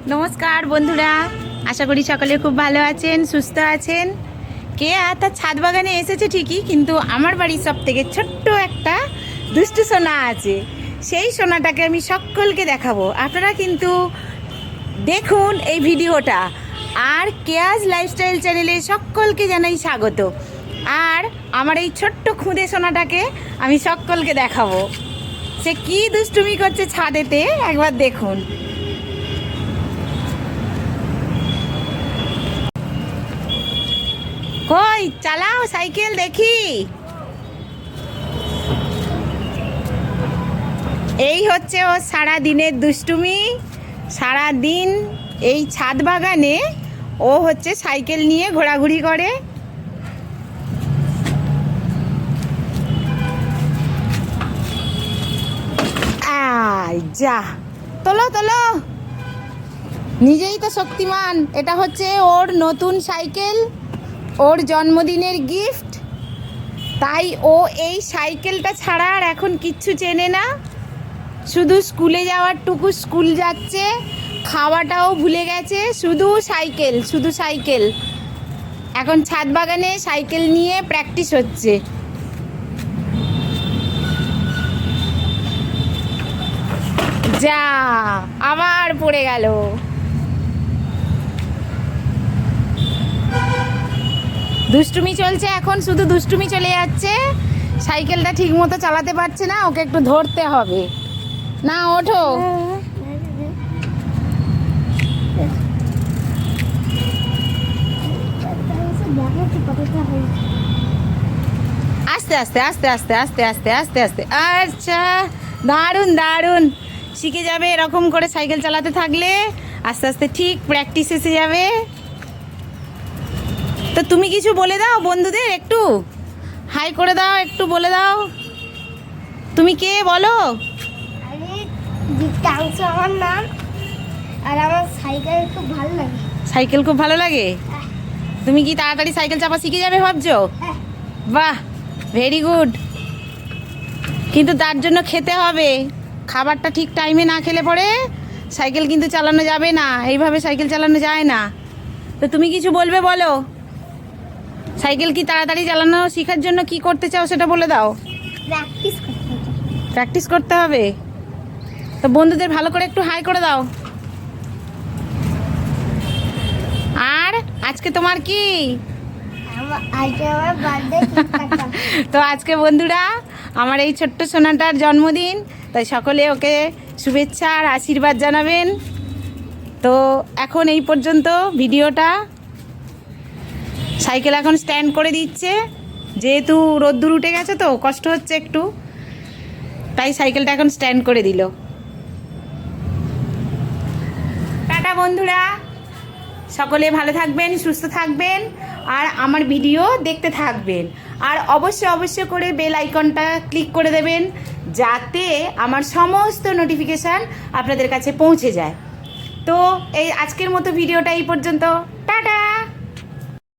নমস্কার বন্ধুরা, আশা করি সকলে খুব ভালো আছেন, সুস্থ আছেন। কেয়া তার ছাদ বাগানে এসেছে ঠিকই, কিন্তু আমার বাড়ির সব থেকে ছোট্ট একটা দুষ্টু সোনা আছে। সেই সোনাটাকে আমি সকলকে দেখাবো। আপনারা কিন্তু দেখুন এই ভিডিওটা। আর কেয়াজ লাইফস্টাইল চ্যানেলে সকলকে জানাই স্বাগত। আর আমার এই ছোট্ট খুদে সোনাটাকে আমি সকলকে দেখাবো। সে কি দুষ্টুমি করছে ছাদেতে, একবার দেখুন। কই চালাও সাইকেল দেখি। এই হচ্ছে ও সারা দিনের দুষ্টুমি। সারা দিন এই ছাদ বাগানে ও হচ্ছে সাইকেল নিয়ে ঘোরাঘুরি করে। যা তোলো তোলো, নিজেই তো শক্তিমান। এটা হচ্ছে ওর নতুন সাইকেল, ওর জন্মদিনের গিফট। তাই ও এই সাইকেলটা ছাড়া আর এখন কিচ্ছু চেনে না। শুধু স্কুলে যাওয়ার টুকু স্কুল যাচ্ছে, খাওয়াটাও ভুলে গেছে। শুধু সাইকেল, শুধু সাইকেল। এখন ছাদ বাগানে সাইকেল নিয়ে প্র্যাকটিস হচ্ছে। যা আবার পড়ে গেল। দুষ্টুমি চলছে এখন, শুধু দুষ্টুমি চলে যাচ্ছে। সাইকেলটা ঠিক মতো চালাতে পারছে না, ওকে একটু ধরতে হবে। না ওঠো। আস্তে আস্তে আস্তে আস্তে আস্তে আস্তে আস্তে আস্তে। আচ্ছা, দারুণ দারুণ। শিখে যাবে এরকম করে সাইকেল চালাতে থাকলে। আস্তে আস্তে ঠিক প্র্যাকটিস এসে যাবে। তো তুমি কিছু বলে দাও বন্ধুদের, একটু হাই করে দাও, একটু বলে দাও তুমি কে বলো। আমি দীপ্তাংশু আমার নাম, আর আমার সাইকেল খুব ভালো লাগে। সাইকেল খুব ভালো লাগে? তুমি কি তাড়াতাড়ি সাইকেল চাপা শিখে যাবে ভাবছো? বাহ, ভেরি গুড। কিন্তু তার জন্য খেতে হবে। খাবারটা ঠিক টাইমে না খেলে পরে সাইকেল কিন্তু চালানো যাবে না। এইভাবে সাইকেল চালানো যায় না। তো তুমি কিছু বলবে, বলো। সাইকেল কি তাড়াতাড়ি চালানো শেখার জন্য কি করতে চাও সেটা বলে দাও। প্র্যাকটিস করতে হবে। প্র্যাকটিস করতে হবে। তো বন্ধুদের ভালো করে একটু হাই করে দাও। আর আজকে তোমার কি? আজকে আমার বার্থডে। তো আজকে বন্ধুরা আমার এই ছোট্ট সোনাটার জন্মদিন, তাই সকলে ওকে শুভেচ্ছা আর আশীর্বাদ জানাবেন। তো এখন এই পর্যন্ত ভিডিওটা। সাইকেল এখন স্ট্যান্ড করে দিচ্ছে, যেহেতু রোদ্দুর উঠে গেছে তো কষ্ট হচ্ছে একটু, তাই সাইকেলটা এখন স্ট্যান্ড করে দিল। টাটা বন্ধুরা, সকলে ভালো থাকবেন, সুস্থ থাকবেন, আর আমার ভিডিও দেখতে থাকবেন। আর অবশ্যই করে বেল আইকনটা ক্লিক করে দেবেন, যাতে আমার সমস্ত নোটিফিকেশান আপনাদের কাছে পৌঁছে যায়। তো এই আজকের মতো ভিডিওটা এই পর্যন্ত। টাটা।